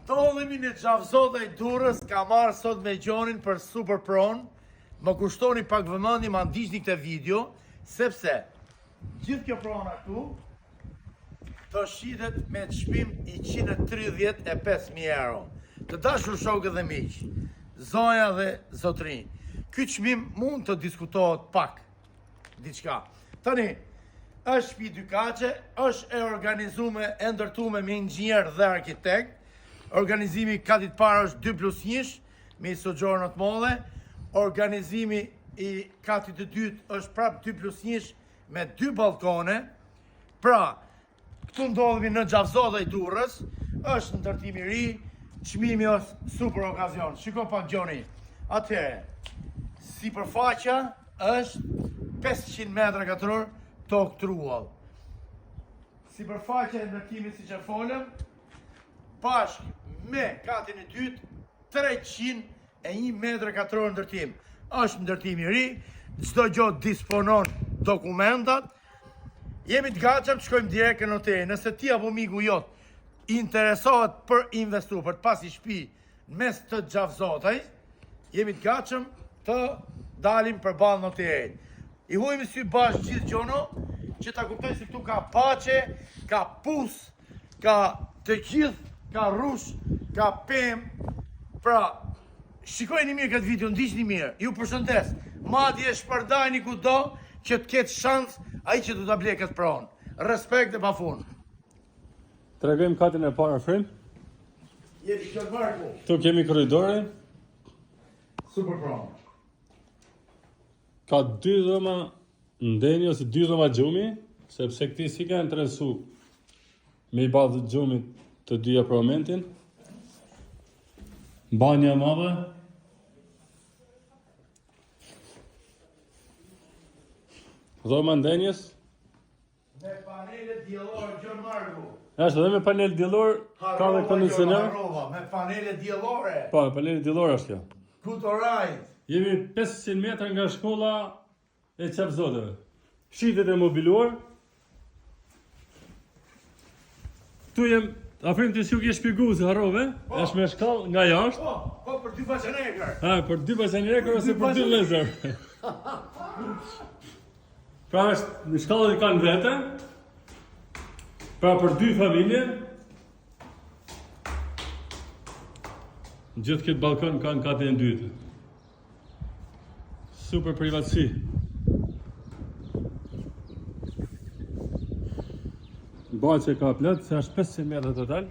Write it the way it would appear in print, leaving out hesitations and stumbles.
Ndodhemi në Xhavzot dhe Durrës, ka marrë sot me Gjonin për Super Pron. Më kushtoni pak vëmendje, ma ndiqni këtë video, sepse gjithë kjo prona këtu të shitet me çmim i 135.000 euro. Të dashur shokë dhe miq, zonja dhe zotrinj, ky çmim mund të diskutohet pak diçka. Tani, është shtëpi dykaçe, është e organizuar e ndërtuar me inxhinier dhe arkitekt. Organizimi katit parë është 2+1 me sogjorë të mëdha. Organizimi i katit të dytë është prap 2+1 me 2 balkone. Pra, këtu ndodhemi në Xhavzot dhe Durrës, është ndërtim i ri, çmimi është super okazion. Shiko pak Gjoni. Atëherë, sipërfaqja është 500 metra katror tokë truall. Sipërfaqja e ndërtimit siç e folëm, bashkë me katin e dytë 301 metra katror ndërtim. Është ndërtim i ri, çdo gjë disponon dokumentat. Jemi të gatshëm të shkojmë direkt në noter. Nëse ti apo miku jot interesohet për investuar, për të pasur shtëpi në mes të Xhavzotit, jemi të gatshëm të dalim përballë noterit. I huajmë sy bashkë gjithë gjono, që ta kuptoj se këtu ka paçe, ka pus, ka të gjithë, ka rush, ka pemë. Pra, shikojni mirë këtë video, ndiqni mirë. Ju përshëndes. Madje shpërdajni kudo që të ketë shans ai që do ta blej këtë pronë. Respekt e pafund. Tregojmë katin e parë frym. Jeti këtë barku. Këtu kemi korridorin. Super pronë. Ka 2 dhoma ndeni ose 2 dhoma gjumi, sepse këti si ka interesu me i badhë gjumit të dyja për momentin. Banja madhe. Dhoma ndenjes. Me panele diellore Gjon Marku. Ashtë edhe me panel diellor, ka dhe kondicioner. Me panele diellore. Po, panel diellor është kjo. Good alright. Jemi 500 metra nga shkolla e Xhavzotëve. Shitet e mobiluar. Tu jem, afrim të shu ke shpjegu se harrove, është me shkallë nga jashtë. Po, për 2 basenekër. Për 2 basenekër ose për 2 lezër. Pra është në shkallët i kanë vete. Pra për 2 familje. Gjithë këtë balkon kanë katin e dytë. Super privatësi. Baqe ka plot, se është 500 metra total.